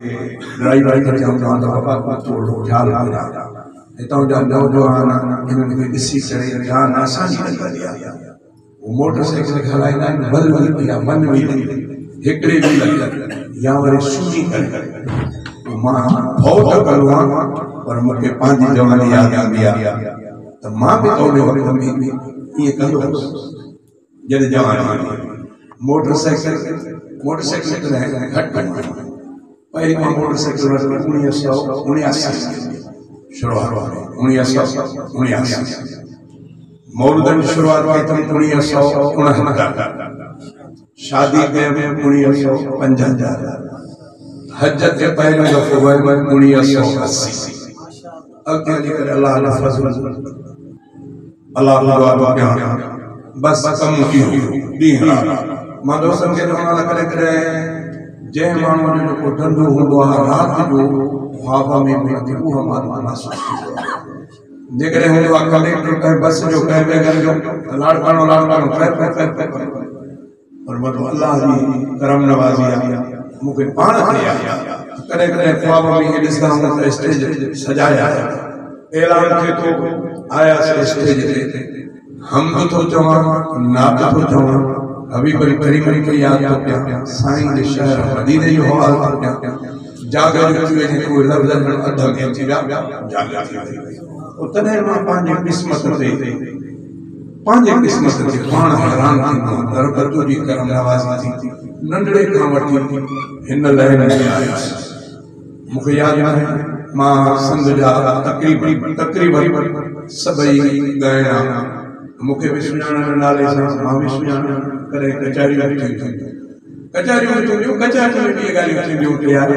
Driver खे चऊं था त बाबा को थोरो ख़्याल करिया हितां जा नौजवान इन्हनि खे ॾिसी करे ध्यानु असांजी कंदी आहे। वो मोटरसाइकिल हलाईंदा आहिनि बल वेंदी आहे मन वेंदी हिकिड़े बि लॻी या वरी सुनी करे मां भौत कयो आहे पर मूंखे पंहिंजी जवानी यादि ईंदी आहे त मां बि तोड़े वक़्त में ईअं कंदो हुउसि जॾहिं जवानी मोटरसाइकिल घटि पहिरीं मां मोटरसाइकिल वरिती 1979 शुरूआत 1979 मौलूदन जी शुरूआत कई थी 1969 शादी कई 1950 हज ते पहिरियों दफ़ो वियो 1980 अॻिते हली करे अल्लाह जो फज़ल अल्लाह दुआ कयां बस कम की ॾींहुं मां दोस्तनि खे चवंदो आहियां करे जंहिं माण्हूअ जो जेको धंधो हूंदो आहे राति जो ख्वाब में बि उहो माण्हू महसूसु थींदो आहे जेकॾहिं हूंदो आहे कलेक्टर कंहिं बस जो कंहिं बेगर जो लाड़काणो पर मतिलबु अल्लाह जी करम नवाज़ी आहे मूंखे पाण खे कॾहिं कॾहिं ख्वाब में ॾिसंदा आहियूं त स्टेज सजाया ऐलान थिए थो आयासीं स्टेज ते हमद थो चवां नात थो चवां हबीब करीम खे यादि थो कयां साईं जे शहर मदीने जो हवालो थो कयां जाग जो थी वञे कोई लफ़्ज़ में अध में थी विया जाग थी वई तॾहिं मां पंहिंजी क़िस्मत ते पाण हैरान थींदो आहियां दरगह जी करम नवाज़ी थी नंढड़े खां वठी हिन लहर में आयुसि मूंखे यादि आहे मां संद जा तक़रीबन सभई ॻाइणा मूंखे बि सुञाणण नाले सां मां बि सुञाणा करे कचहरियूं थींदियूं कचहरियूं में बि ॻाल्हियूं थींदियूं तयार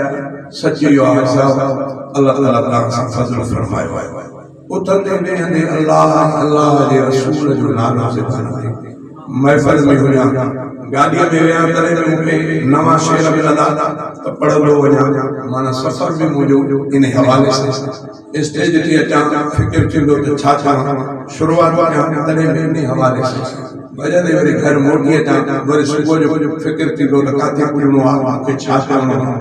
सची आहे साहब अल्लाह ताला तव्हां सां फज़ल फरमायो आहे उथंदे वेहंदे अल्लाह जे रसूल जो नालो ज़बान ते महफ़िल में हुया गाॾीअ में विया तॾहिं बि मूंखे नवां शेर मिलंदा त पढ़ंदो वञा माना सफ़र बि मुंहिंजो इन हवाले सां स्टेज ते अचां फिक्र थींदो त छा शुरूआत कयां तॾहिं बि इन हवाले सां भॼंदे वरी घर मोटी अचां वरी सुबुह जो फिक्र थींदो त काथे पुॼणो आहे मूंखे छा करिणो आहे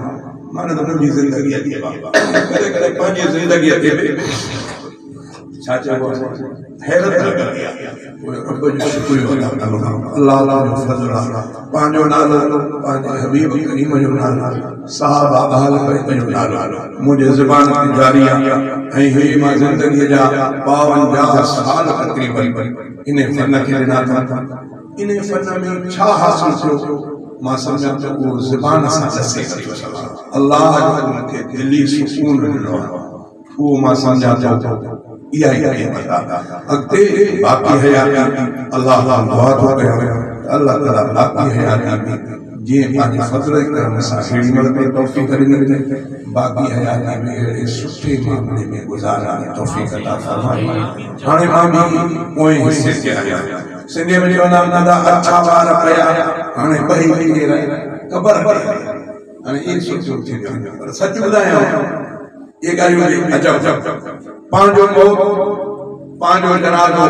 माना त मुंहिंजी ज़िंदगी आहे बाबा कॾहिं कॾहिं पंहिंजी ज़िंदगीअ ते छा चइबो आहे हैरत लॻंदी आहे रब जो शुक्रिया अदा कंदो अल्लाह जो फज़ल आहे पंहिंजो नालो पंहिंजे हबीब करीम जो नालो साहब अहल बैत जो नालो मुंहिंजे ज़बान ते जारी आहे ऐं ही मां ज़िंदगीअ जा 52 साल तक़रीबन इन फन खे ॾिना था इन फन में छा हासिल थियो मां सम्झां थो उहो ज़बान सां दसे सघो अल्लाह जो मूंखे दिली सुकून ॾिनो आहे उहो मां सम्झां थो इहा ई बता अॻिते बाक़ी हयाती अल्लाह दुआ थो कयां अल्लाह ताला बाक़ी हयाती जीअं पंहिंजे फज़ल करम सां अहिड़ी महिल तौफ़ीक़ ॾिनी बाक़ी हयाती में अहिड़े सुठे मामले में गुज़ारण जी तौफ़ीक़ अता फरमाई हाणे मां बि पोएं हिसे ते आहियां सिंधीअ में चवंदा आहिनि अच्छा ॿार पिया हाणे ॿई केर ख़बर हाणे इहे सोचियो थी वियो पर सच ॿुधायां ये ॻाल्हियूं अजब पंहिंजो पंहिंजो जनाज़ो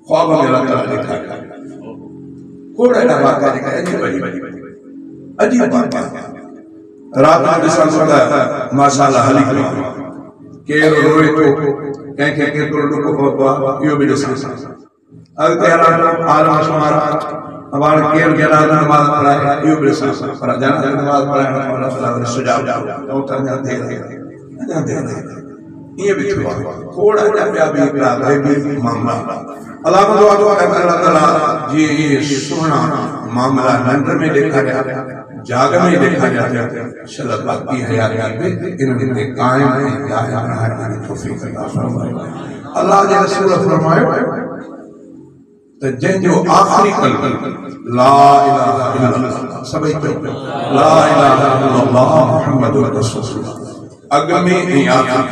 ख्वाब में अल्लाह ताला ॾेखारियो खोड़ अहिड़ा वाक़िआ जेका अजीब वाक़िआ राति जो ॾिसण त माशाअल्लाह हली पियो केरु रोए थो कंहिंखे केतिरो ॾुख पहुतो आहे इहो बि ॾिसण अॻिते हलण आलम शुमार हमारे केर जनाज़ा नमाज़ पढ़ाए इहो बि ॾिसण पर जनाज़ा नमाज़ पढ़ाइण खां अल्लाह ताला वरी सुजाब ये भी थोड़ा ॿिया बि हिकिड़ा ग़ैबी मामला अल्लाह दुआ दुआ करे अल्लाह ताला जी ये सुहिणा मामला निंड में ॾेखारिया जाग में ॾेखारिया शल बाक़ी हयाती में इन्हनि ते क़ाइम ऐं दाइम रहण जी तौफ़ीक़ अता फरमाए अल्लाह जे रसूल फरमायो त जंहिंजो आख़िरी कल्म ला इलाहा इल्लल्लाह सभई चओ ला इलाहा इल्लल्लाह मुहम्मदुर रसूलुल्लाह अॻ में ऐं आख़िरी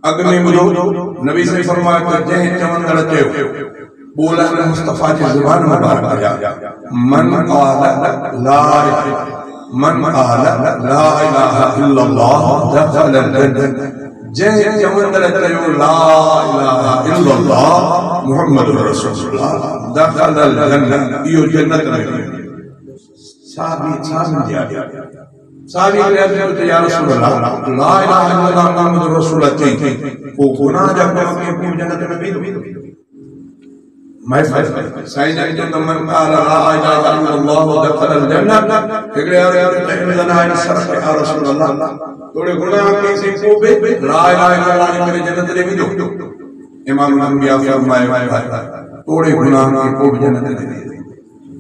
अॻ में ॿुधो नबी से फरमायो त जंहिं चवंदड़ चयो ॿोलण मुस्तफ़ा जी ज़ुबान मुबारक जा मन क़ाल ला इलाहा इल्लल्लाह दख़ल जन्नत जंहिं चवंदड़ चयो ला इलाहा इल्लल्लाह मुहम्मदुर रसूलुल्लाह दख़ल जन्नत इहो जन्नत में साबी छा मिलिया सारी रियासत या रसूल अल्लाह ला इलाहा इल्लल्लाह मुहम्मदुर रसूलुल्लाह चई को गुनाह जा के को जन्नत में वेंदो महफल साईं ने जो मन क़ाल ला इलाहा इल्लल्लाह दखल अल जन्नत हिकड़े और तहमीदना इन सरफ या रसूल अल्लाह थोड़े गुनाह के से को बे ला इलाहा इल्लल्लाह में जन्नत में वेंदो इमाम अंबिया फरमाया थोड़े गुनाह के को जन्नत में वेंदो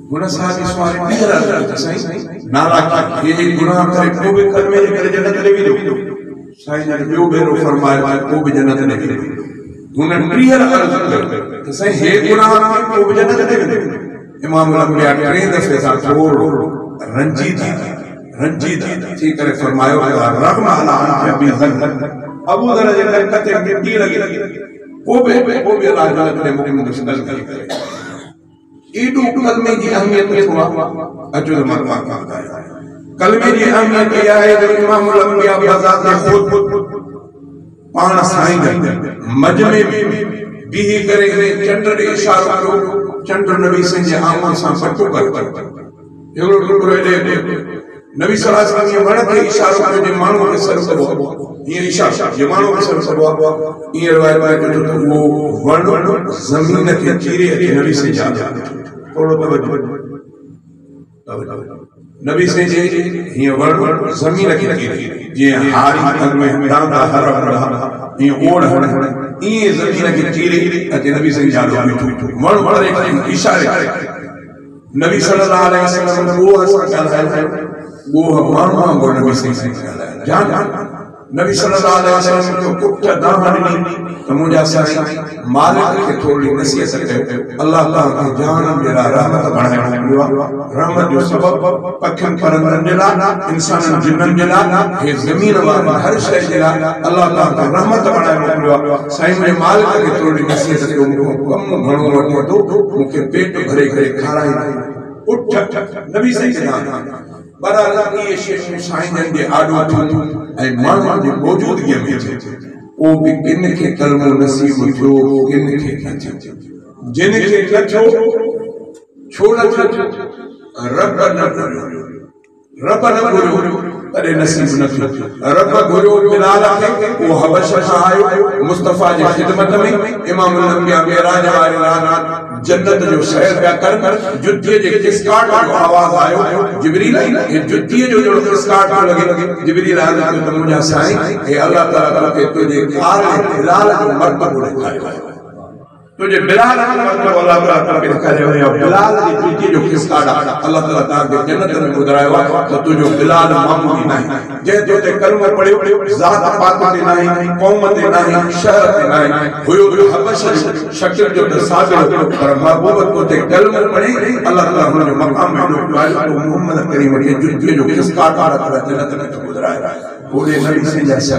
गुनाह साहब सवाल पहला साईं नाला के ये गुनाह करे को भी कलमे करे जन्नत में वेंदो साईं ने जो बेरो फरमाया को भी जन्नत में वेंदो उन्हें क्लियर अर्ज तो सही है गुनाह को भी जन्नत में वेंदो इमाम अंबिया टे दफे सा थोड़ो रंजीदा ठीक करे फरमायो रगम अला अबी जर अबू जर जे कते गिटी लगी वो भी अल्लाह जन्नत में मुकम्मल मुस्तल करे ईडू कलमे की अहमियत हुआ अजो मरवा का कलमे की अहमियत क्या है जो इमाम अंबिया बाज़ात खुद पान साईं मजमे में बीही करे चंद्र दे इशारो करो चंद्र नबी से जे आमन सा पटो कर एगो टुकड़ो दे नबी सल्लल्लाहु अलैहि वसल्लम वण के इशारो करे जे मानो के सर सब ये इशारा जे मानो के सर सब ये रिवायत में जो वो वण जमीन के चीरे के नबी से जा थोड़ो तवज्जो नबी से जे ये वण जमीन के चीरे जे हारी अंग में दादा हर ये ओढ़ ये जमीन के चीरे अते नबी से जा वण एक इशारे नबी सल्लल्लाहु अलैहि वसल्लम वो असर है वो मानो वो नबी से जान नबी सल्लल्लाहु अलैहि वसल्लम को कुछ दामनी तो मुझे साईं मालिक के थोड़ी नसीहत करे अल्लाह ताला की जान मेरा रहमत बढ़ाए रहमत जो सबब पखन परंदन जला इंसान जिन्नन जला ये जमीन वाला हर शय जला अल्लाह ताला का रहमत बढ़ाए साईं मेरे मालिक के थोड़ी नसीहत करे कम घणो वठो दो मुके पेट भरे करे खाराई उठ नबी से जान बराबर ये शेख साईं जे आडो थो ऐ मानव जी मौजूदगी में ओ भी किन के कलमो नसीब थियो किन के जिन के कछो छोड़ रब न घुरियो अरे नसीब न थियो रब घुरियो बिलाल के वो हबशा आयो मुस्तफा जी खिदमत में इमाम अंबिया मेराज वाली रात जन्नत जो सैर का कर जुत्ती जे किसकाट जो आवाज आयो जिब्रील ये जुत्ती जो किसकाट लगे जिब्रील आया तो मुझे साईं हे अल्लाह ताला के तुझे कार बिलाल जो मर्तबो दिखायो तुझे बिलाल जो मर्तबो अल्लाह ताला के दिखायो है बिलाल की जुत्ती जो किसकाट अल्लाह ताला के जन्नत में गुजरायो तो तुझो बिलाल मामूली नहीं जे जो ते कलमा पढ़ियो जात पाक ते नहीं कौम ते नहीं शहर ते नहीं हुयो हबशा शक्ल जो साबिर पर महबूबत को ते कलमा पढ़ी अल्लाह ताला जो मकाम में जो मोहम्मद करीम के जुत्ती जो किसकाट ताला जन्नत में गुजरायो पूरे नबी से जैसा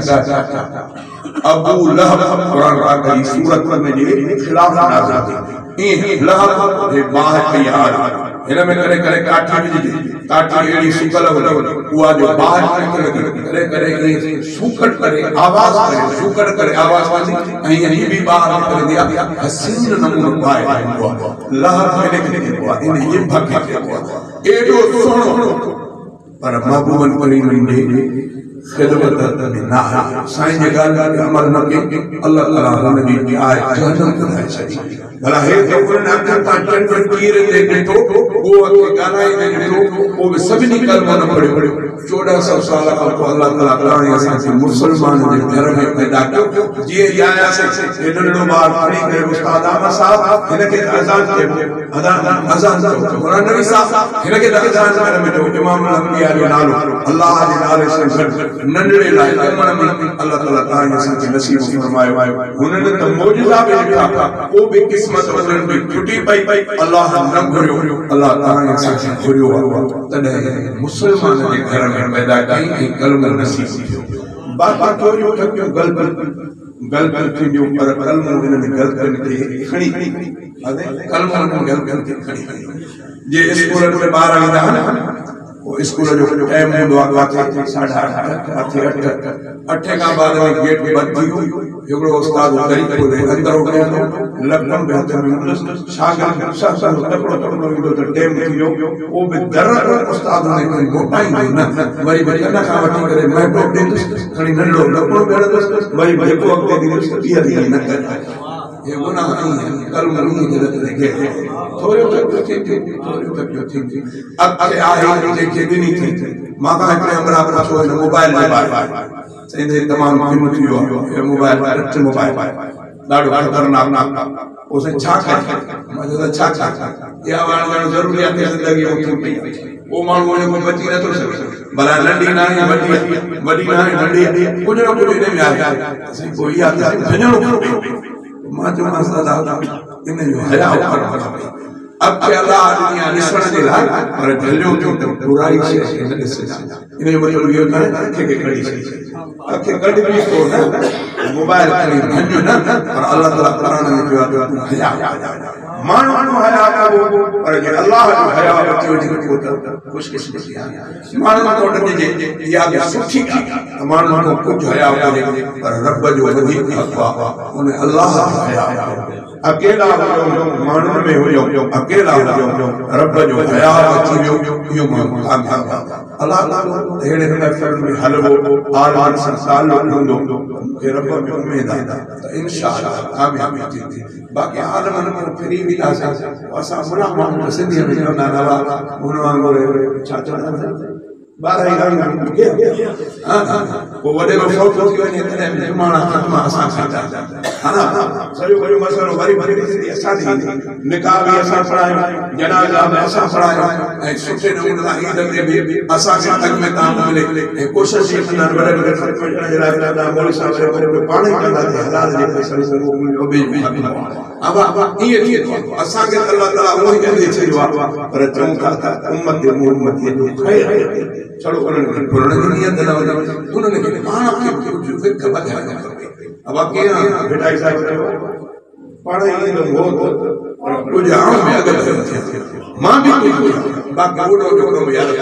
अबू लहब कुरान का की सूरत में जे खिलाफ नाज़िल थी ए लहब जे बाह के यार इन में करे काठी विझी काठी एड़ी सुकल हुआ जो बाह करे सुकट करे आवाज करे सुकट करे आवाज वाली ऐं भी बाहर करे दिया हसीन नमूनो पाए लहब में हुआ इन ये भक्ति हुआ एडो सोनो पर महबूबन करीम ने खिदमत में ना साईं जे गाल अमल न के अल्लाह ताला ने भी आए जहन्नम बनाए छड़ी भला हे तो उन अखर ता चंड तीर दे ॾिठो वो के गानाई दे ॾिठो वो भी सभिनी कलमो न पढ़ियो 1400 साल खां पोइ अल्लाह ताला ताणी असां खे मुसलमान जे घर में पैदा कयो जीअं आया से नंढड़ो ॿार खणी करे उस्ताद अहमद साहब हिन खे अज़ान चयो अज़ान चयो क़ुरान नबी साहब हिन खे अज़ान करे मिठो इमाम अंबिया जो नालो अल्लाह जे नाले सां गॾु नंढड़े लाइ कमण में अल्लाह ताला ताणी असां खे नसीब फरमायो हुननि त मौजूदा बि ॾिठा को बि किस्मत उन्हनि बि टुटी पई अल्लाह न घुरियो अल्लाह ताणी असां खे घुरियो तॾहिं मुसलमान जे घर में पैदा कई कलमो नसीब थियो बाबा को जो ठकियो गलत थींदियो पर कलमो इन्हनि गलत खे खणी अदे कलमो गलत खे खणी जे स्कूल में ॿार ईंदा आहिनि वो स्कूल जो टाइम में दुआ काथे 8:30 अठे का बाद में गेट बंद थी एगो उस्ताद करी खोले अंदर हो गया लखन बेहतर में शागिर्द शासन तकड़ो इदो तो टाइम थियो वो बे दर उस्ताद ने कोई मोटाई ना वरी बचना का वठी करे मैं टोप दे खणी नंढो लखन बेहतर वरी जेको अॻिते दी बिया दी न कर ये गुनाह नहीं है कल नहीं जरूरत देखे थोड़े तक जो थी अब के आए देखे भी नहीं थे मां का अपने हमरा पर छो मोबाइल में बात सही तमाम कीमत थियो ये मोबाइल टच मोबाइल दाड़ो खतरनाक उसे छा कर मजे छा या वाण जरूरियात जिंदगी में थी वो मानू ने बची न तो सके भला नंढी ना वडी ना नंढी कुछ न कुछ इने में आ कोई आता भजणो मां जो मसला इन जो हया कर अब के अल्लाह दुनिया निसण दे ला पर ढलियो जो बुराई से इन इन जो मतलब ये है के कड़ी से अखे कड़ी भी को ना मोबाइल करी भंजो ना पर अल्लाह ताला कुरान में जो हया मानो हया को पर जे अल्लाह जो हया बच्चो जो खुश किस्मत मानो तो डजे या सुठी मानो को कुछ हया करे पर रब जो वधी अकवा उन अल्लाह हया अकेला मानो में हो अकेला हो रब जो हया अची यो कामयाब अल्लाह ताला हेड़े महफिल में हलवो आल संसाल हुंदो के रब में उम्मीद है तो इंशाअल्लाह कामयाबी थी बाकी आलमन को फ्री भी आ असा मुना मां सिंधी में ना नवा मुना वांगुर चाचा बारह गाड़ी के वो वडे रो फोटो थी वने तने जुमाना खत्म असा खाता है ना सयो बयो मसलो भरी भरी शादी निकाह भी असा पढ़ायो जनाजा में असा पढ़ायो ए सुठे नमूने ईद में भी असा के तक में काम मिले कोशिश ये अंदर बड़े बड़े खत्म जरा जरा मौलवी साहब से पानी कंदा थे हलाल जे पैसा वो भी अब ये थी असा के अल्लाह ताला वही दे छवा पर तुम का उम्मत मोहम्मद ये खैर चलो उन्होंने पुराने दुनिया दिला उन्होंने के पाना के कुछ फिर खबर है अब आपके यहां बेटा साहब पढ़े ये लोग बहुत कुछ आम में अगर मां भी कुछ बाकी वो जो कम याद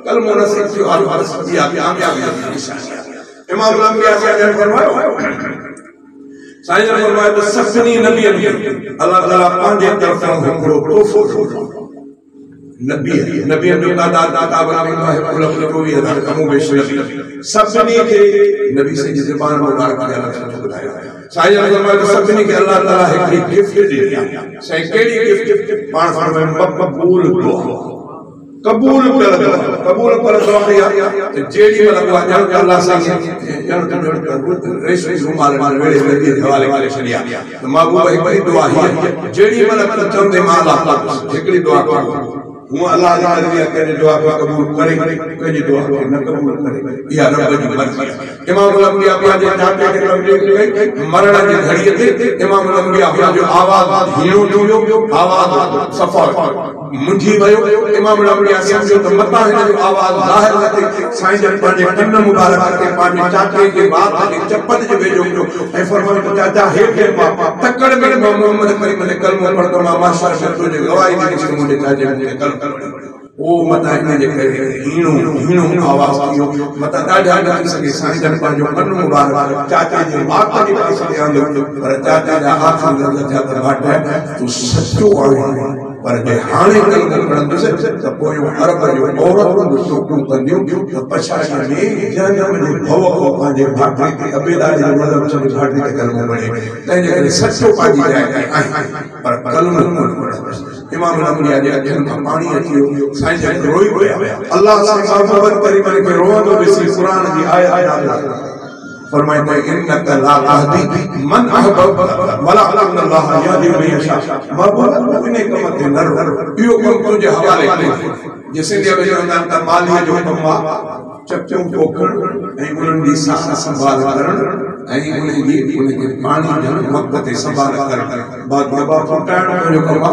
कल मोना से जो आल वार सब्जी आप कामयाब इंशाअल्लाह इमाम अम्बिया से अजर फरमायो साईं ने फरमाया तो सफनी नबी अल्लाह ताला पांजे तरफों हिकड़ो तोहफो नबी नबी जो दाता बनावे है कुल को भी हज़ार कमो बेश नबी सबनी के नबी से ज़बान मुबारक के अल्लाह ने बताया साईं ने फरमाया तो सबनी के अल्लाह ताला एक गिफ्ट दे दिया सही केड़ी गिफ्ट पाण फरमाया मकबूल दुआ कबूल कर दुआ या जेडी वाला दुआ जन अल्लाह से जन तो रेश रुमाल माल वेड़े नबी हवाले करे छलिया तो महबूब एक बड़ी दुआ है जेडी वाला चंदे माल अल्लाह एकड़ी दुआ करो वो अल्लाह ताला ने करे दुआ को कबूल करे कजी दुआ को न कबूल करे या रब की मर्जी इमाम अम्बिया पाजे जाते के रब मरण की घड़ी थे इमाम अम्बिया जो आवाज हीरो जो आवाज सफा मुंझी वयो इमाम अम्बिया समझो तो मता है जो आवाज जाहिर करते साईं जन पाजे कन्न मुबारक के पाजे चाचे के बात के चप्पल जे भेजो ए फरमायो तो चाचा हे के तकड़ में मोहम्मद करीम ने कलमो पढ़तो माशाअल्लाह तुझे गवाही दी कि मुझे चाचे ओ मता इन जे करे हीणो आवाज थियो मता डाढा डाढी सके साईं जन पाजो कन मुबारक चाचा जे बात जी पास ते आंदो पर चाचा जा हाथ में लगा था बाटे तू सच्चो आहे पर जे हाणे कल पढ़ंदो से त पोयो अरब जो औरत तो कंदियो तो पछाड़ी में जन्म में भव को पाजे भाटी के अबेदारी जो मतलब सब भाटी के कलमो पढ़े तै जे सच्चो पाजी जाए पर कलमो इमाम अम्बिया जे अखिन में पानी अचियो साईं जन रोई गया अल्लाह से मोहब्बत करी मन के रोवंदो बेसी कुरान जी आयत नाज़िल फरमाते इन्नका ला तहदी मन अहबब वला अल्लाह यहदी मन यशा मोहब्बत इने कम ते नर यो कम तुझे हवाले करे जैसे दिया जो अंदर माली जो कम चक्चों पोखण ए उनन दी सांस संभाल करण ए उन के पानी जन वक्त ते संभाल कर बाद बाबा फटाण जो कम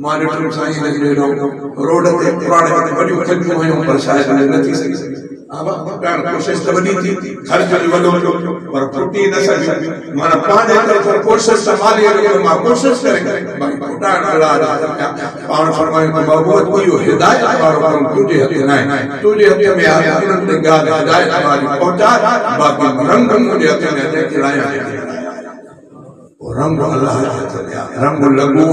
मारे साईं ने रोड ते पुराणे वडियो खजू हुयो पर शायद न थी सके अब कारण कोशिश तो बनी थी खर्च भी वडो पर फुटी न सकी माना पाने तरफ कोशिश संभाली है मां कोशिश करे भाई फुटाण कड़ा पाण फरमाए तो महबूब इहो हिदायत वारो कम तुझे हथ न आहे तुझे हथ में आहे उन्हनि ते ॻाल्हि हिदायत वारी पहुचा बाक़ी रंग मुंहिंजे हथ में अचे खिलाया रंग अल्लाह के हथ में रंग लगो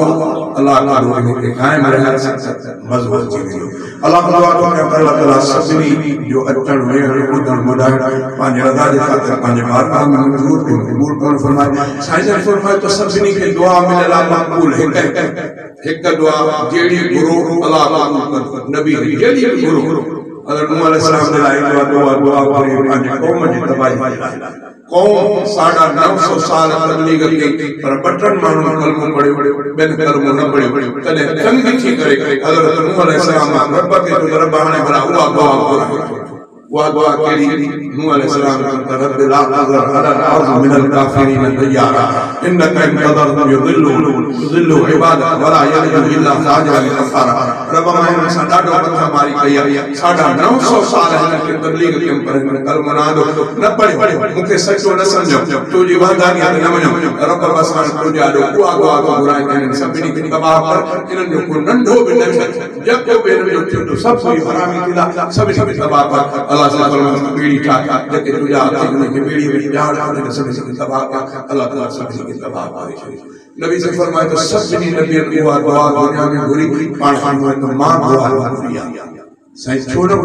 अल्लाह का रूह के कायम रहे मजबूत जी वियो अल्लाह दुआ तो के अल्लाह ताला सभनी जो अचण वेहण ॿुधण ॿुधाइण पंहिंजे रज़ा जे ख़ातिर पंहिंजे बारगाह में मंजूर के कबूल करण फरमाए साईं फरमाए तो सभनी के दुआ मिलल मक़बूल हिक दुआ जेड़ी गुरु अल्लाह कबूल कर नबी जेड़ी गुरु अगर नूह अलैहिस्सलाम ने लाई दुआ करे पंहिंजे क़ौम जी तबाही कौम 950 साल तबलीग के पर बटन मानू कलमो पढ़ियो बेन कलमो न पढ़ियो तने तंग थी करे हज़रत नूह अलैहिस्सलाम रब के तो रब हाने भला हुआ दुआ केड़ी नूह अलैहिस्सलाम का रब ला तज़र अला अर्ज़ मिन अल काफिरीन दय्यारा इन्नका इन तज़रहुम युदिल्लु इबादक वला यलिदु इल्ला फाजिरन कफ़ारा रब मां सा डाडो पथा मारी कया 950 साल है के तबलीग के पर कलमो ना दो न पढ़ियो मुके सचो न समझो तुजी वहदानी न मनो रब बसान तुजे आडो दुआ को बुराई कने सभनी के तबाह कर इनन जो को नंढो भी न जब को बेन जो थियो सब कोई हरामी थिला सभनी के तबाह कर अल्लाह ताला बीड़ी ठाका जके तुजा अखिन के बीड़ी में जाड़ ने सभनी के तबाह कर अल्लाह ताला सभनी के तबाह करे नबी से फरमाए तो सभनी नबी दुआ दुनिया में घुरी पाण फरमाए तो मां दुआ घुरिया सही छोड़ो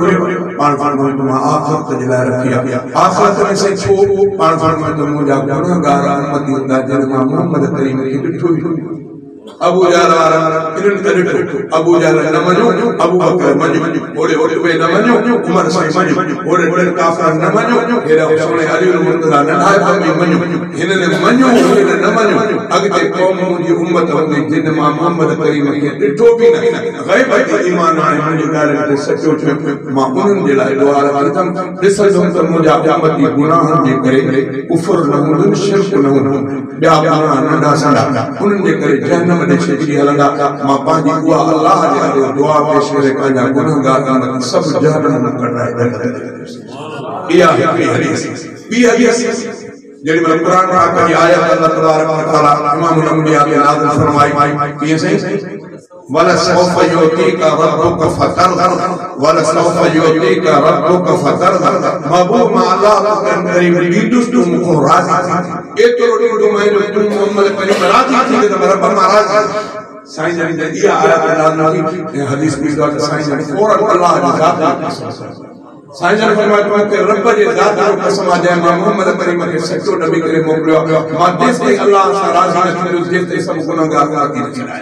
पाण फरमाए तो मां आखिरत जे लाइ रखिया आखिरत में सही छो पाण फरमाए तो मुजा गुनाहगार उम्मती हुंदा जन मां मोहम्मद करीम के ॾिठो अबू जहल इन्हनि ते ॾिठो अबू जहल न मञो अबू बकर मञो ओड़े ओड़े न मञो उमर साईं मञो ओड़े ओड़े काफ़िर न मञो हेड़ा सोने अली मुर्तज़ा नंढा कमी मञो हिनने मञो हिन न मञो अॻिते क़ौम मुंहिंजी उम्मत हूंदी जिन मां मोहम्मद करीम खे ॾिठो बि न ग़ैब ते ईमान हाणे मुंहिंजी ॻाल्हि ते सचो थियो मां उन्हनि जे लाइ दुआ रखंदुमि ॾिसंदुमि त मुंहिंजा उम्मती गुनाहनि जे करे कुफर न हूंदो शिरक न हूंदो ॿिया गुनाह नंढा सड़ा उन्हनि जे करे जहन्नम छिड़ी हलंदा मां पंहिंजी उहा अल्लाह जे आगे दुआ पेश करे पंहिंजा गुनाहगार उम्मत सब जहन्नम में कढाए इहा हिकड़ी हदीस ॿी हदीस जेडी में कुरान पाक जी आयत अल्लाह तबारक व तआला इमाम अल-अंबिया के नाज़िल फरमाई कीअं सही वला सौफ युतीका रब्बुक फतरदा वला सौफ युतीका रब्बुक फतरदा महबूब मा अल्लाह के करीम लीडुस तुम को राजी एतरो ॾींदो मैं जो तुम मोहम्मद करीम राजी थी त रब महाराज साईं जन इहा आयत नाज़िल थी हदीस में दुआ साईं जन फौरन अल्लाह जी ज़ात साईं जन फरमाया कि रब जे ज़ात जो कसम आहे मां मोहम्मद करीम के सचो नबी करे मोकिलियो मां जेसि अल्लाह सां राजी न थींदुसि जेसि सब गुनाहगार राजी न थींदा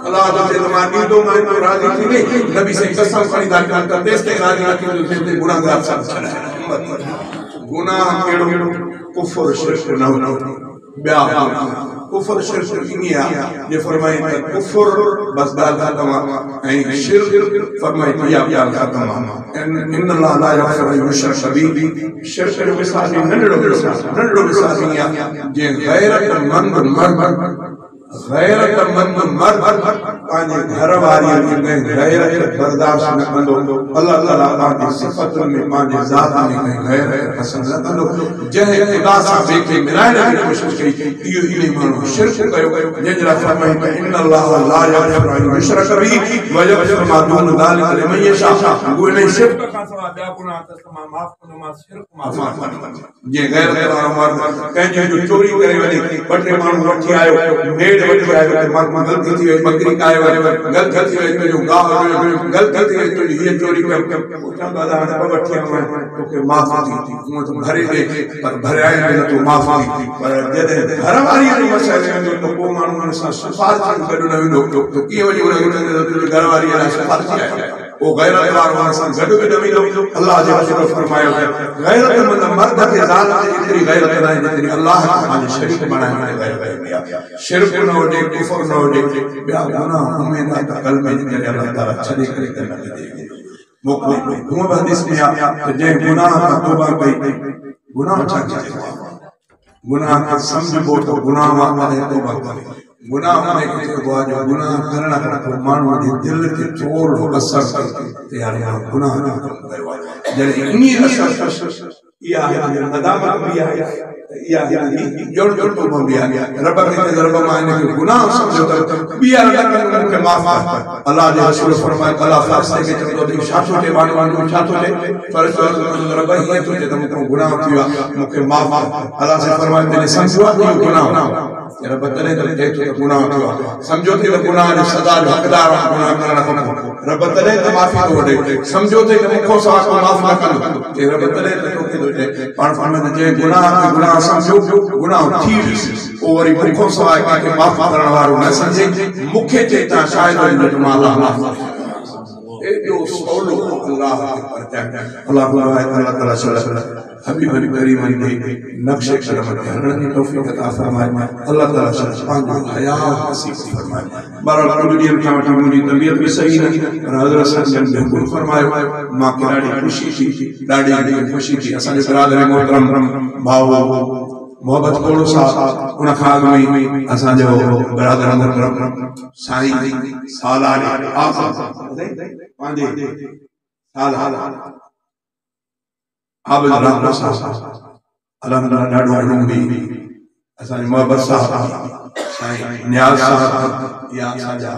अल्लाह जो मां ॾींदो मैं तो राजी थी नहीं नबी से कसम खरीदा कर जेसि राजी न थींदुसि जेसि गुनाहगार सब छॾाए गुनाह केड़ो कुफर शिरक न हो ॿिया कुफर शिरक इनिया जे फरमाई त कुफर बस ॻाल्हि ख़तम ऐं शिरक फरमाई त इहा ॻाल्हि ख़तम इन अल्लाह ला यग़फिरु अन युशरक बिही शिरक जो मिसाल नंढड़ो मिसाल इहा जे गैरतमंद मर्द पांजे घर वारी के गैरत बर्दाश्त न कंदो अल्लाह ताला पांजी सिफत में पांजे ज़ात में गैरत पसंद न कंदो जहे खुदा सां बेके मिलाइण जी कोशिश कई इहो इने माण्हू शिरक कयो जंहिंजा फरमाई त इन अल्लाह ला यग़फिरु अन युशरक बिही व यग़फिरु मा दून ज़ालिक लिमन यशा गोने शिरक का सवा ॿिया गुनाह त मां माफ़ कंदो मां शिरक माफ़ जे गैरत वारो मर्द कंहिंजे जो चोरी करे वञे ॿ टे माण्हू वठी आयो वठी आयो गलती थी वई बकरी कायो गलती थी वई तो जो गाह गलती थी वई तो ये चोरी कर पूछा दादा हां वठी आयो तोके माफ थी हूं तो भरे दे पर भराए न तो माफ थी पर जदे घर वारी जो मसले जो तो को माण्हू सां सिफारिश कढो न विनो तो कीअं वञी उन घर वारी लाइ सिफारिश आहे वो गैरत वारो सां गॾु बि न मिलो अल्लाह जे रसूल फरमायो गैरतमंद मर्द के ज़ात में इतनी गैरत न जितनी अल्लाह के शरीक बनाए में गैरत शिरक न हो कुफर न हो ॿिया गुनाह उम्मीद आहे त कल्ब जे करे अल्लाह ताला छॾे करे न ॾे मोकिले हूअं बि हदीस में आहे त जंहिं गुनाह खां तौबा कई गुनाह छा चइबो आहे गुनाह खे सम्झबो त गुनाह मां तौबा करे गुनाह में चइबो आहे जो गुनाह करण खां पोइ माण्हू जे दिलि ते चोर असर ते यार गुनाह न कयो आहे जॾहिं इन्हीअ असर इहा नदामत बि आहे इहा जोड़ जोड़ तो बि आहे रब खे रब मां इनखे गुनाह सम्झो त ॿीहर मूंखे माफ़ कर अलाह जे रसूल फरमाए अलाह फ़ासिले खे चवंदो त छा थो थिए माण्हू छा थो थिए फ़र्ज़ रब हीअं थो थिए त मूंखां गुनाह थियो आहे मूंखे माफ़ कर अलाह से फरमाए तॾहिं सम्झो आहे त गुनाह रब तॾहिं त चए थो त गुनाह थियो आहे सम्झो थी त गुनाह जो सज़ा जो हक़दार आहे गुनाह करण खां रब तॾहिं त माफ़ी थो वठे सम्झो थी त मूंखां सवाइ को माफ़ न कंदो के रब तॾहिं त तोखे थो चए पाण फरमाईंदो चए गुनाह खे गुनाह सम्झो गुनाह थी वियुसि पोइ वरी मूंखां सवाइ कंहिंखे माफ़ करण वारो न सम्झे मूंखे चए तव्हां शायदि मां अलाह माफ़ एॾो सवलो अलाह अलाह ताला हबीब करीम जे नक्शे कदम ते हलण जी तौफ़ीक़ अता फरमाए अल्लाह ताला पंहिंजो हया नसीब फरमाए बहरहाल कुझु ॾींहंनि खां वठी मुंहिंजी तबियत बि सही न पर हज़रत सजन जो हुकुम फरमायो मां ॾाढी ख़ुशी थी ॾाढी ख़ुशी थी असांजे बिरादर मोहतरम भाउ मोहब्बत कोड़ो साहब उन खां अॻु में असांजो बिरादर मोहतरम साईं सालानी आज़म पंहिंजे साल आबिद रहमान साहब अल्हम्दुलिल्लाह ॾाढो इल्मु बि असांजे मोहब्बत साहब साईं नियाज़ साहब या असांजा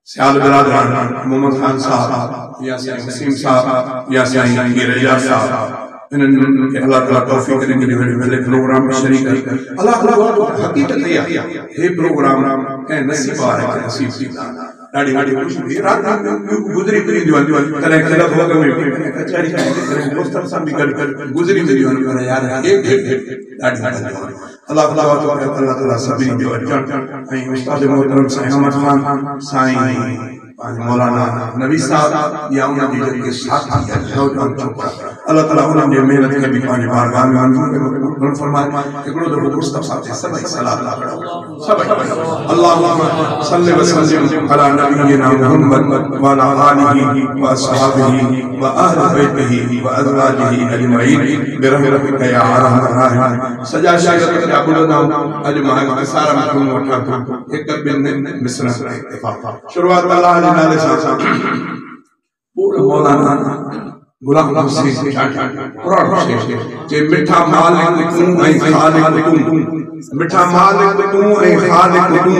सियाल बिरादर मोहम्मद खान साहब या साईं वसीम साहब या साईं रजा साहब इन्हनि खे अल्लाह ताला तौफ़ीक़ ॾिनी मिले प्रोग्राम में शरीक अल्लाह ताला हक़ीक़त इहा हे प्रोग्राम कंहिं नसीब वारे खे नसीब थींदा ॾाढी ख़ुशी थी राति गुज़री फिरींदियूं आहिनि कॾहिं क्लब वग में कॾहिं कचहरी में कॾहिं दोस्तनि सां बि गॾु गुज़री फिरींदियूं आहिनि पर यार ॾाढी अल्लाह ताला सभिनी जो अचणु ऐं उस्ताद मोहतरम साईं अहमद खान साईं मौलाना नबी साहब या उन्हनि जी जेके साथी आहिनि नौजवान छोकिरा अल्लाह ताला उन्हनि जी महिनत खे बि पंहिंजे बारगाह में मंज़ूर फरमाए हिकिड़ो दफ़ो मुस्तफ़ा ते सभई सलात पढ़ो सभई अल्लाहुम्मा सल्लि व सल्लिम अला नबिय्यिना मुहम्मद व अला आलिहि व असहाबिहि व अहलि बैतिहि व अज़वाजिहि अजमईन बिरहमतिका या अरहमर राहिमीन सजा शागिर्द जा ॿुधंदा अॼु मां इख़्तिसार में वठां थो हिकु ॿिनि मिसरनि सां इत्तिफ़ाक़ शुरूआत अल्लाह जे नाले सां पूरा मौलाना गुलाम हुसैन कुरान शरीफ जे मिठा मालिक तू ऐं खालिक तू मिठा मालिक तू ऐं खालिक तू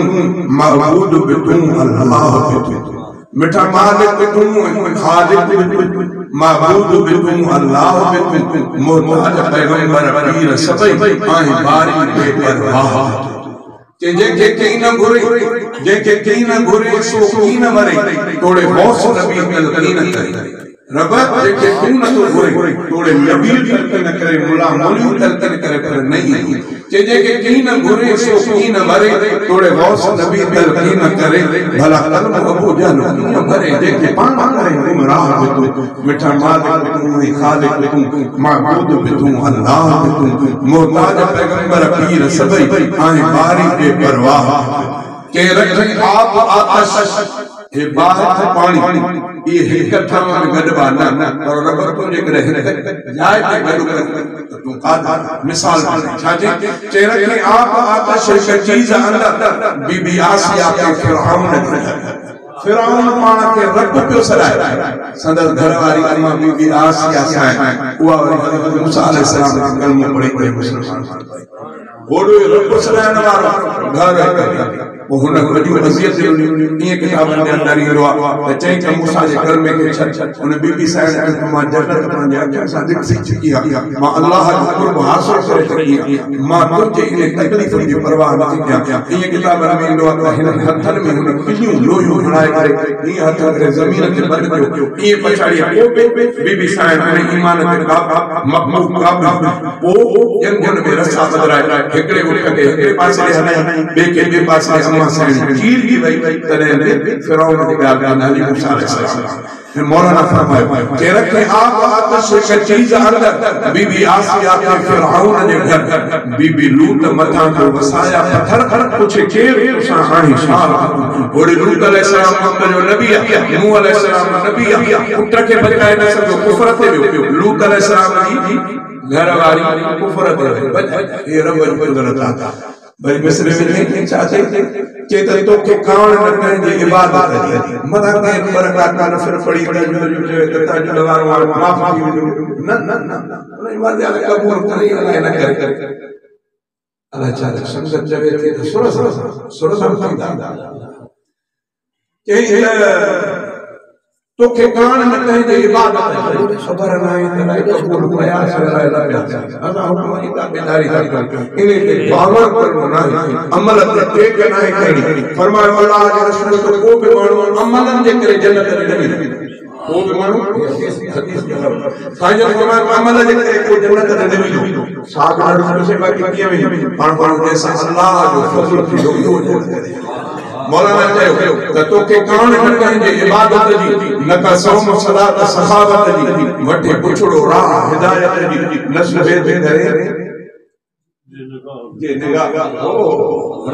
मअबूद बि तू अल्लाह बि तू मिठा मालिक तू ऐं खालिक बि तू मअबूद बि तू अल्लाह बि तू मोहताज पैगंबर पीर सभई ऐं बारी बेपरवाह जेके कई न घुरे जेके कई न घुरे सो की न मरे तोड़े बॉस नबी तलकीन करे रब जेके तू न तो घुरे तोड़े नबी तलकीन करे मुला मौली तलकीन करे पर नहीं जेके कई न घुरे सो की न मरे तोड़े बॉस नबी तलकीन करे भला कलम अबू जहल न भरे जेके पान करे गुमराह तू मिठा मालिक तू खालिक तू मअबूद भी तू अल्लाह भी तू मोहताज पैगंबर पीर सभई ऐं बारी बेपरवाह के रखे आप आतश हे बाहर पानी ये इकट्ठा में गडबा न और रब तो जेकरे जाए पे गडु कर तू का मिसाल छाजे के रखे आप आतश के चीज अंदर बीबी आसिया के फिरौन फिरौन पाण के रब पियो सराए संदर घरवारी अम्मा बीबी आसिया सां उहा मूसा अलैहिस्सलाम के कलमो पढ़ी मुसलमान ओडो रब सरायण वारो घर वो हुन वॾी वज़ीयत ईअं किताबनि जे अंदर ईंदो आहे त चई त मूसा जे घर में के छॾ हुन बीबी साहिब खे मां जन्नत पंहिंजे अखियुनि सां ॾिसी चुकी आहे मां अल्लाह जो क़ुर्ब हासिल करे चुकी आहियां मां तुंहिंजे इन तकलीफ़ जी परवाह न थी कयां ईअं किताबनि में ईंदो आहे त हिन हथनि में हुन पिलियूं लोहियूं हणाए करे ईअं हथ करे ज़मीन ते बंदि कयो ईअं पछाड़ीअ पोइ बीबी साहिब हुन ईमान ते मक़बूल पोइ जंगल में रस्ता बदिलाए हिकिड़े उठ खे हिकिड़े पासे हलाए ॿिए खे ॿिए पासे चीर की वही तने फिरौन की गाल का नाली मूसा अलैहिस्सलाम फिर मौलाना फरमाए के रखे आप आतश के चीज अंदर बीबी आसिया के फिरौन ने घर बीबी लूत मथा को वसाया पत्थर पूछे केर तुसा हाणी शाल ओड़ी लूत अलैहिस्सलाम जो नबी नूह अलैहिस्सलाम नबी पुट के बचाए न सको कुफर ते वियो लूत अलैहिस्सलाम जी घर वाली कुफर ते ये रब जो कुदरत भाई मिस्र में चाचे चेतन तो के कान न कहे इबादत है मदा के बरकत का फिर पड़ी जो ताज लवार वाला माफ की न न न उन्हें ईमान दे कबूल करे अल्लाह न करे अल्लाह चाहे संगत जवे थे तो सुर समझदा के तो के कान न कहे इबादत है खबर ना है तो कबूल प्रयास अल्लाह प्यार अल्लाह हुक्म की ताबेदारी कर इन्हें पे बावर करना नहीं अमल ते के नहीं करी फरमाया अल्लाह के रसूल तो को भी मानो अमलन जे करे जन्नत में नहीं को भी मानो हदीस के साईं फरमाया अमल जे करे को जन्नत में नहीं साथ में से बाकी किए में पण जैसा अल्लाह जो फजल की जो मौलाना चयो तो के कान न कहे इबादत जी न का सौम सलात सखावत जी वठे पुछड़ो राह हिदायत जी नस्ल भेद करे जे निगाह ओ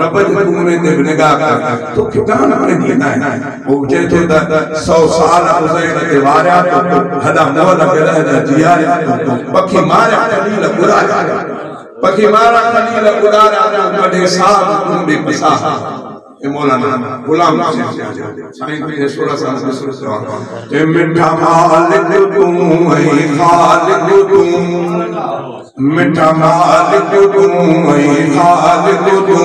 रब जी तूने ते निगाह कर तो के कान न दीना है वो जे तो 100 साल गुज़रे ते वारिया तो हदा नवल के जिया पखी मारा कलील बुराया पखी मारा कलील बुराया कदे साथ तू बे पसा मौलाना गुलाम साईं के सूरत से मिठा मालिक तू है खालिक तू मिठा मालिक तू है खालिक तू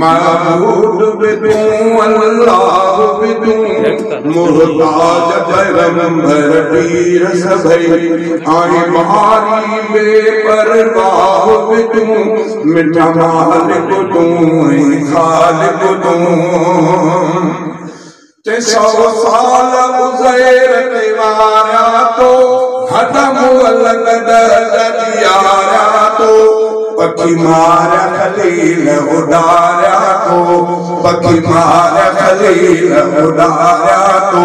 माबूद भी तू अल्लाह भी तू मुहताज पैगंबर पीर सभई आए बारी बेपरवाह भी तू मिठा मालिक तू है खालिक तू 100 साल गुज़रे ते वारिया तो हदम अलग दरिया तो पखी मारा खलील उड़ाया तो पखी मारा खलील उड़ाया तो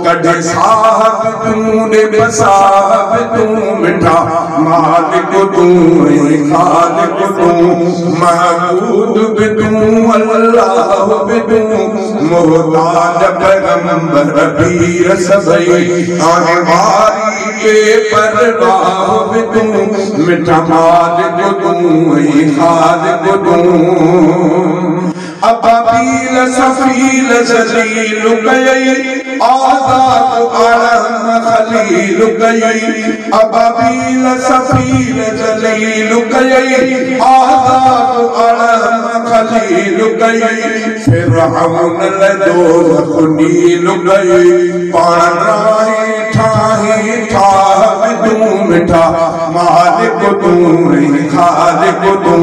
कढ़े साहब तूने बसाहब तू मिठा मालिक तू खालिक तू महबूद भी तू अल्लाह भी तू मुहताज पैगंबर पीर सभई आए बारी के परवाह भी तू मिठा मालिक तू खालिक तू अबाबील सफील जलील गई आजाद आलम खलील गई अबाबील सफील जलील गई आजाद आलम खलील गई फिर हम दोज़ख नील गई पान राही ठाही ठाह तू मिठा मालिक तू खालिक तू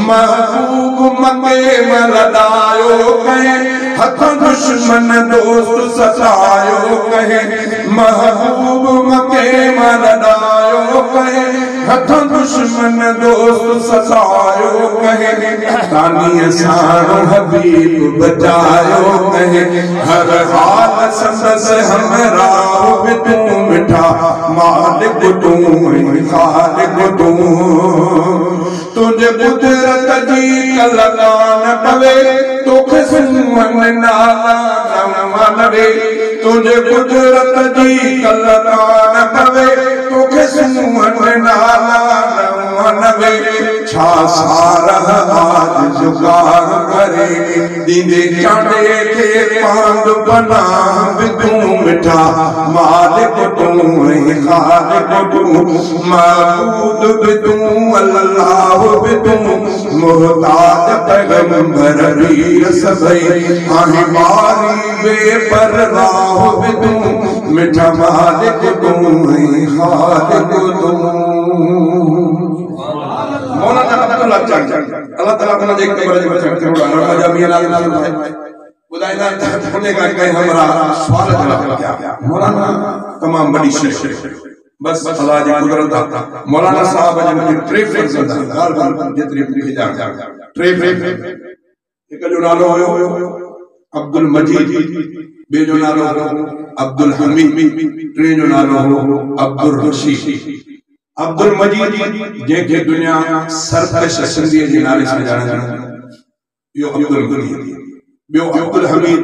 महबूब मके मलदायो कहे हथ दुश्मन दोस्त सतायो कहे महबूब मके मलदायो कहे हथ दुश्मन दोस्त सतायो कहे तानी सारो हबीब बचायो कहे हर हाल संदस हमरा भी तू मिठा मालिक तू खालिक तू तुझे कुदरत जी कलकान पवे तोखे सुमन नाला मनवे तुझे कुदरत जी कलकान पवे तोखे सुमन नाला मनवे छा सारह आज जुगार करे दीदे चांदे के पांड बना भी तू मिठा मालिक तू खालिक तू महबूद भी तू अल्लाह भी तू मुहताज पैगंबर पीर सभई आए बारी बेपरवाह भी तू मिठा मालिक तू खालिक तू मौलाना अल्लाह ताला का देखते बड़े बच्चे तेरा जमीन आला बुदाइना होने का कहीं हमारा स्वागत है मौलाना तमाम बड़ी शेख बस अल्लाह जी कुदरत था मौलाना साहब ने मुझे ट्रेफिक से गाल जितनी लिखी जा ट्रेफिक एक जो नालो होयो अब्दुल मजीद बे जो नालो अब्दुल हमीद टे जो नालो अब्दुल रशीद अब्दुल मजीद जे दुनिया सरकश सिंधी जे नाले से जाना यो अब्दुल मजीद बियो अब्दुल हमीद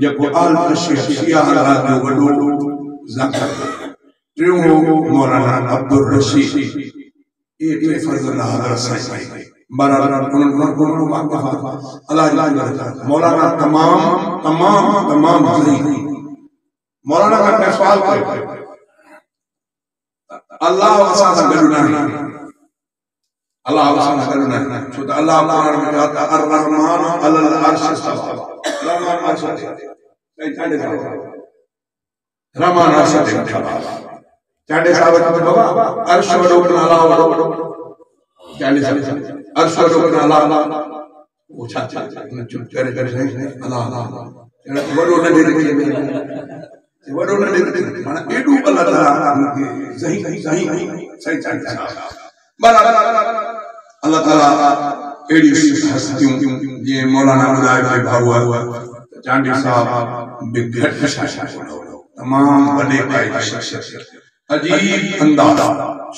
जो आल शिया अल्लाह जो वडो ज़ाकर टियों मौलाना अब्दुल रशीद ये टे फर्ज़ अल्लाह हज़रत साईं मौलाना तमाम मौलाना का सवाल अल्लाह अल्लाह छो त अल्लाह कुरान में कहता अर रहमान अलल अर्श इस्तवा रहमान अर्श रहमान अर्श ते चांडे साहब के बाबा अर्श वडो अल्लाह वडो चांडे साहब अर्श वडो अल्लाह वो छा चुप करे अल्लाह वडो न दे वडो न दे माने एडू अल्लाह ताला सही चांडे साहब अल्लाह ताला एड़ी हस्तियों ये मौलाना उदाय भाई भागुआ चांडी साहब बिघट शाशा तमाम बड़े भाई शख्सियत अजीब अंदाज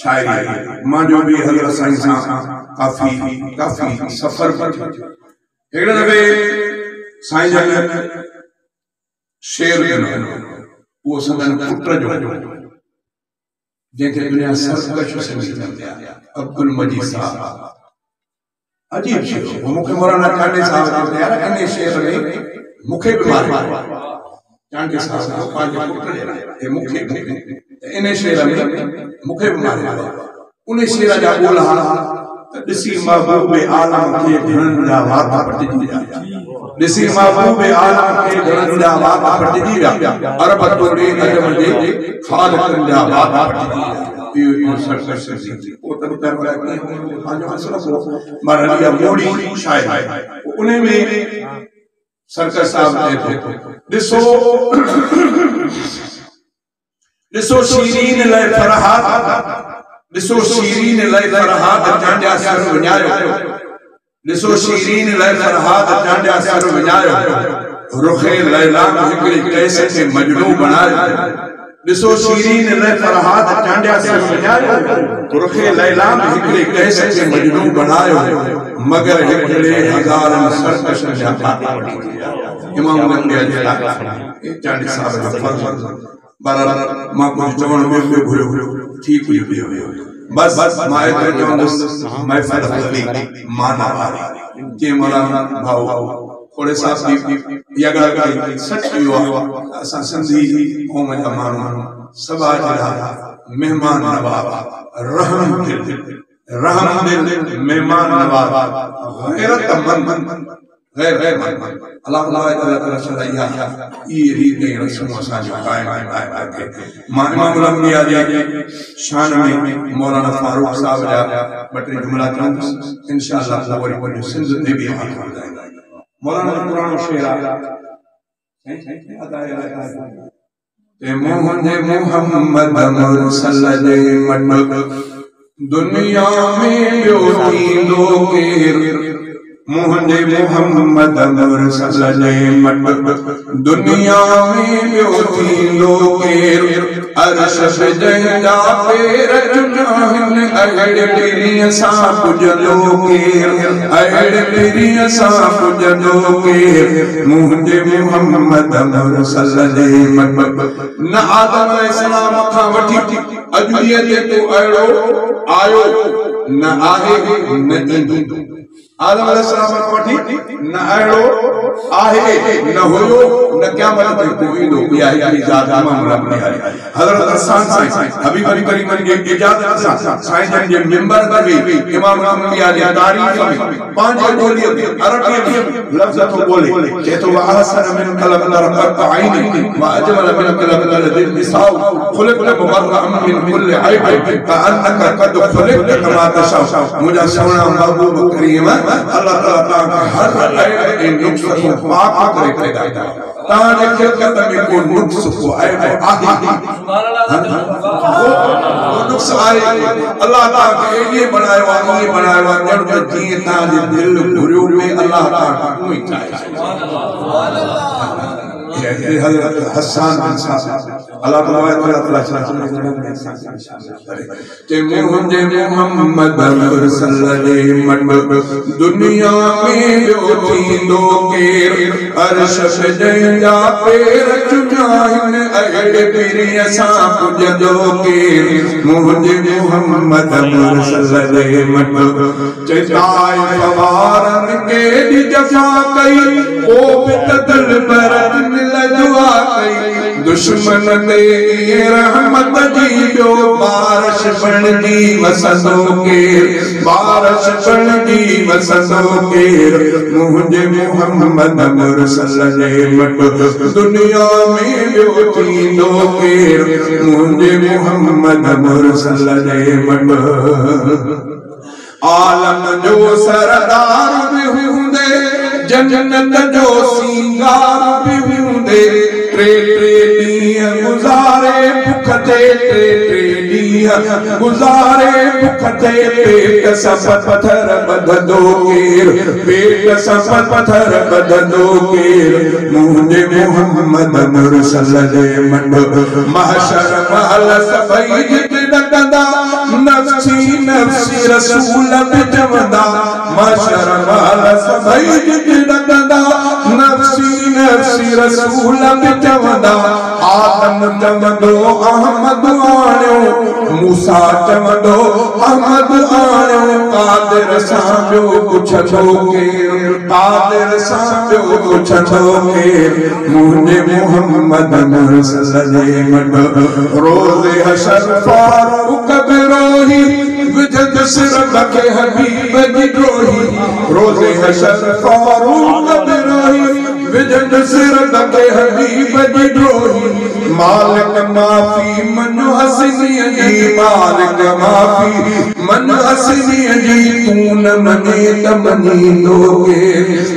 शायरी मां जो भी हजरत साईं सा काफी सफर पर एकड़े दफे साईं जन शेर वो संदन पुत्र जो जेके दुनिया सरकश संगीत अब्दुल मजीद साहब अजीब शेर वो मुखे मौलाना चांडे साहब ने यार अन्य शेर में मुखे बीमार चांडे साहब को पांच पुत्र ए मुखे इन शेर में मुखे बीमार उन शेर जा बोला दिसी महबूब आलम के धन जा वात पटजी जा दिसी महबूब आलम के धन जा वात पटजी जा अरब तोड़े अजम दे खालिक जा वात पटजी जा यो सरकश से वो तब तक के पांच मसला को मरलिया मोड़ी शायर उन्हें में सरकश साहब ने दिसो शीरीन ले फरहाद दिसो शीरीन ले फरहाद चांडिया सर वञायो दिसो शीरीन ले फरहाद चांडिया सर वञायो रुखे लैला हिकड़ी कैसे के मजनू बनायो दिसो शीरीन ले फरहाद चांडिया सर वञायो रुखे लैला हिकड़ी कैसे के मजनू बनायो मगर हिकड़े हजारन सरकश जा इमाम अंबिया जी चांडी साहब जो फर्ज बार मां को चवण में भूलो ठीक हुई बस मां तो चवंदस महफिल हली माना वाली के मौलाना भाऊ थोड़े साहब की यगा सच यो असा संधी कौम जा मानू सभा जड़ा मेहमान नवाब रहम दिल मेहमान नवाब गैरत मंद गैर अल्लाह ताला शरइया ये रीत रस्म असा जो कायम है मां इमाम अंबिया जी शान में मौलाना फारूक साहब जा बटे जुमला चंद इंशाअल्लाह वो सिंध में भी हाल हो जाएगा मौलाना कुरान शेर ते मोहम्मद मुरसल दे मटक दुनिया में योगी लोगेर मोहने मोहम्मद मुरसल दे मटक दुनिया में योगी लोगेर अर्श जंदा पेर जुनाहन अगड़ तेरी सा पुज लोगेर अगड़ तेरी सा पुज लोगेर मोहने मोहम्मद मुरसल दे मटक न आदम अलैहिस्सलाम खां वठी अजूरीअ ते तो अहिड़ो आयो न आहे न ईंदो आदम अलैहिस्सलाम खां वठी न अहिड़ो आहे न हुयो न क़यामत ते को ईंदो इहा हिकड़ी ज़ात इमाम रब्बी आहे हज़रत हसन साईं हबीब करीम के इजाज़त सां साईं जन जे मिंबर ते भी इमाम रब्बी जी तारीफ़ में पंहिंजे ॿोलीअ में अरबीअ में लफ़्ज़ तो बोले जे तो अहसन मिन कलम तरक़त आईनी व अजमल मिन कलम दिल निसाउ खुलिक़त मुबर्रअन मिन कुल्लि ऐब कअन्नक क़द खुलिक़त कमा तशा मुझा सोना महबूब करीम अल्लाह ताला हर ऐब ए नुक्स को पाक करे पैदा किया ताने खिलकत में को नुक्स को ऐब आहे सुभान अल्लाह वो नुक्स आहे अल्लाह ताला ये बनायो जड़ जी ताजे दिल घुरियो में अल्लाह ताला कोई चाहे सुभान अल्लाह है हज़रत हसन बिन साबित अल्लाह ताला ते मुझे मोहम्मद मुरसल मट दुनिया में थी दो केर अर्श जंहिंजा पेर चुनाइन अगड़े पीरी असां पुजंदो केर मुझे मोहम्मद मुरसल मट चेताई फवारन के दी जफा कई ओ बितदल बरत मिल दुआ कई दुश्मन ने रहमत दी जो बारिश बन दी वसंदो केर बारिश बन दी वसंदो केर मुझे मोहम्मद मुरसल मट दुनिया में बियो थींदो केर मुझे मोहम्मद मुरसल मट आलम जो सरदार भी हुंदे जन्नत जो सिंगार भी हुंदे टे ॾींहं गुज़ारे भुख ते टे ॾींहं गुज़ारे भुख ते पेट सां पत्थर ॿधंदो केर पेट सां पत्थर ॿधंदो केर मुझे मोहम्मद मुरसल मट महशर महल सभई ॾकंदा नफ़्सी नफ़्सी रसूल बि चवंदा महशर महल सभई ॾकंदा नफ़्सी नफ़्सी रसूल बि चवंदा आदम चवंदो अहमद आणियो मूसा चवंदो अहमद आणियो कादिर सां ॿियो पुछंदो केर कादिर सां ॿियो पुछंदो केर मुझे मोहम्मद मुरसल मट रोज़े हशर फारूक बिरोही विजद सिरब के हबीब जी ड्रोही रोज़े हशर फारूक बिरोही विजद सिरब के हबीब जी ड्रोही मालिक माफी मन हसनी जी मालिक माफी मन हसनी जी तू न मने त मनी दोगे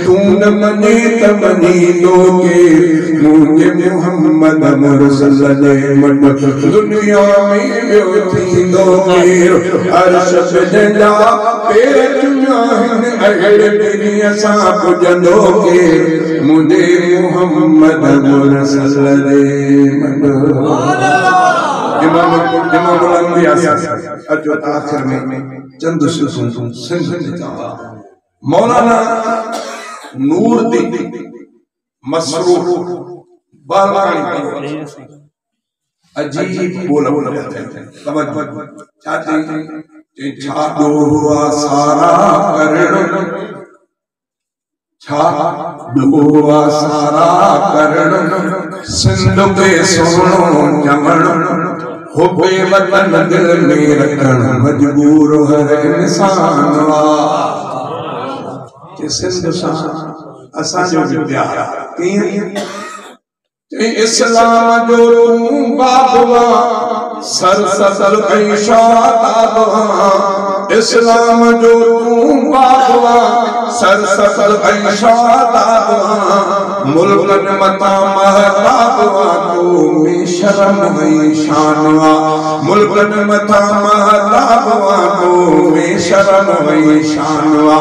तू न मने त मनी दोगे मुझे मोहम्मद मुरसल मट दुनिया में बियो थींदो केर अर्श जंहिंजा पेर चुनाइन अगड़े पीरी असां पुजंदो केर मुझे मोहम्मद मुरसल मट इमाम अजो आखिर में चंद सुन सिंध मौलाना नूरदीन मसरूर बालवाणी अजीब बोल तवज्जो चाहते छा दो हुआ सारा करण छा दो हुआ सारा करण सिंध पे सोनो जमण हो बेवतन दिल में रखण मजबूर हर इंसान वा के सिंध सां असां जो भी प्यार कीअं इस्लाम जो तू बाबवा सरसदल कई शादाबवा इस्लाम जो तू बाबवा सरसदल कई शादाबवा मुल्कन मता महताबवा तो में शर्म है शानवा मुल्कन मता महताबवा तो में शर्म है शानवा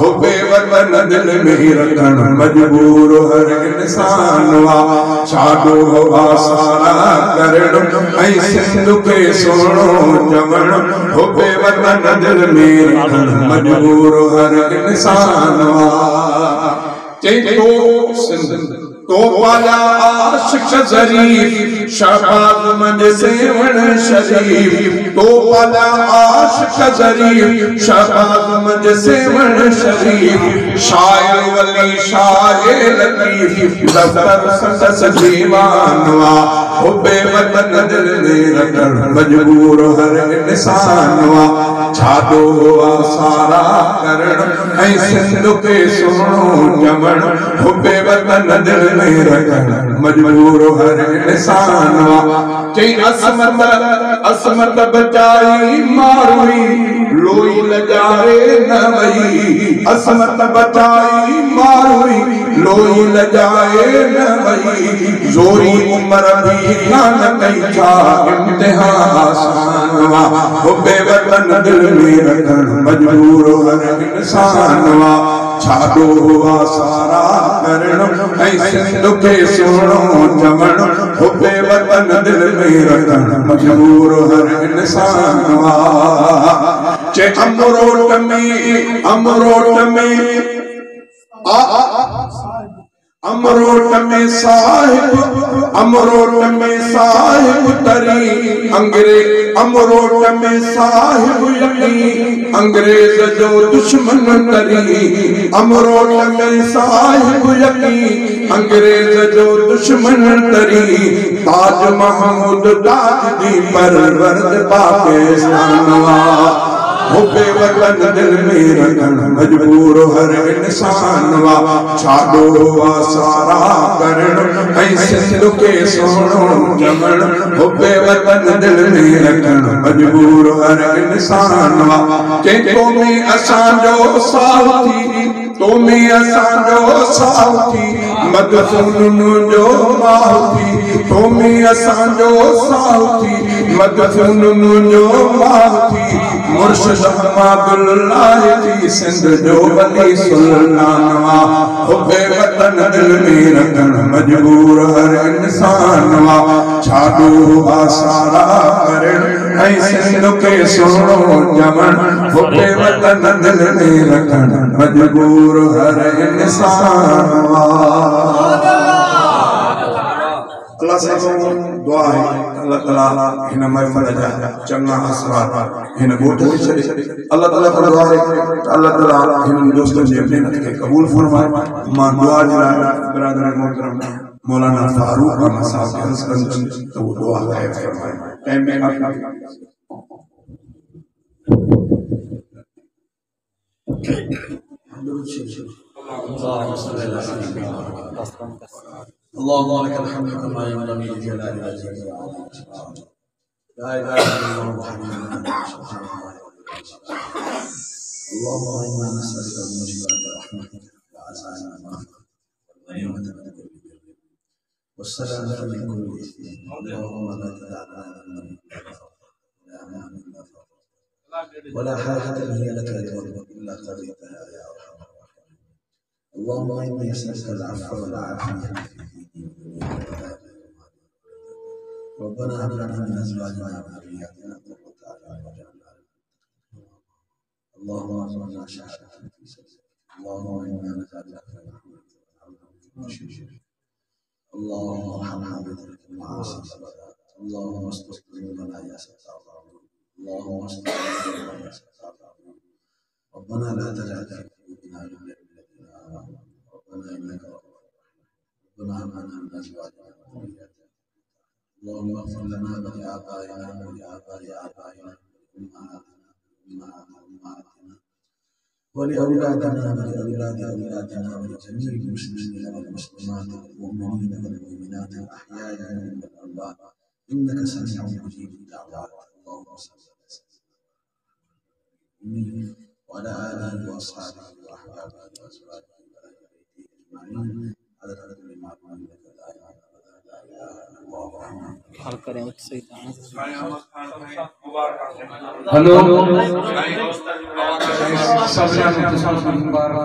हो बेवतन दिल में रखण मजबूर हर इंसानवा छाडो हवा सारा करण ऐं सिंध के सोनो जमण हो बेवतन दिल में रखण मजबूर हर इंसानवा तो सिंध तो वाला आशिक जरीफ शहबाज मंद सेवण शरीफ तो वाला आशिक जरीफ शहबाज मंद सेवण शरीफ शायर वली शायर लतीफ दफ्तर संदस दीवानवा हो बेवतन दिल में रखण मजबूर हर इंसानवा छाडो सारा करण ऐं सिंध के सोनो जमण हो बेवतन दिल में रखण मजबूर हर इंसानवा चई असमत असमत बचाई मारुई लोई लगाए न वही असमत बचाई मारुई लोई लगाए न वही जोरी उम्र भी खान कई था इम्तिहान आसान वा हुब्बे वतन दिल में रखन मजबूर हर इंसान वा छाड़ो हुआ सारा करण ऐ सिंध के सोनो जमण हुब्बे वतन दिल में रखन मजबूर हर इंसान वा चे अमरोट में अमरोट में साहिब तरी अंग्रेज अमरोट में साहिब यकी अंग्रेज जो दुश्मन तरी अमरोट में साहिब यकी अंग्रेज जो दुश्मन तरी ताज महमूद ताज दी परवरद पाकिस्तान वा हुब्बे वतन दिल में रखन मजबूर हर इंसान वा छाड़ो हुआ सारा करण ऐ सिंध के सोनो जमण हुब्बे वतन दिल में रखन मजबूर हर इंसान वा के तुम्हें असांजो साथी तुम्हें असांजो साथी मदफून जो माथी तुम्हें असांजो साथी मदफून जो माथी मुर्शिद हमादुल्लाह जी सिंध जो वली सुल्तान वा हुब्बे वतन दिल में रखन मजबूर हर इंसान वा छाड़ो हुआ सारा करण ऐ सिंध के सोनो जमण हुब्बे वतन दिल में रखन मजबूर हर इंसान वा अल्लाह से दुआ है अल्लाह ताला इन महफिल जा चंगा असरात इन गोठ में छड़े अल्लाह ताला को दुआ है अल्लाह ताला इन दोस्तों जी मेहनत के कबूल फरमाए मां दुआ जरा बिरादर मोहतरम मौलाना फारूक अहमद साहब के हस्बैंड तो वो दुआ है फरमाए टाइम में اللهم لك الحمد كما ينبغي لجلال وجهك لا اله الا الله محمد رسول الله اللهم انا نسالك بموجبات رحمتك وعزائم المغفرة والغنيمة من كل بر والسلامة من كل اثم اللهم لا تدع لنا ذنبا ولا هما الا غفرته ولا حاجة هي لك رضا الا قضيتها يا ارحم الراحمين اللهم اني اسالك العفو والعافية ربنا هب لنا من ازواجنا وذرياتنا قرة اعين واجعلنا اللهم ارزقنا شهادة في سبيلك اللهم انا نسالك اللهم ارحمنا بذنوبنا المعاصي اللهم استر ذنوبنا يا ستار اللهم استر ذنوبنا يا ستار ربنا لا تجعل في قلوبنا غلا للذين امنوا ربنا انك ربنا هب لنا من ازواجنا وذرياتنا اللهم اغفر لنا ولآبائنا ولآباء آبائنا ولأمهاتنا ولأولادنا ولأولاد أولادنا ولجميع المسلمين والمسلمات والمؤمنين والمؤمنات الأحياء منهم والأموات إنك سميع مجيب الدعوات اللهم صل على سيدنا وعلى آله وأصحابه وأحبابه وأزواجه وأهل بيته أجمعين على كل معلوم لك لا إله إلا الله हर करें सही हेलो सब मुबारक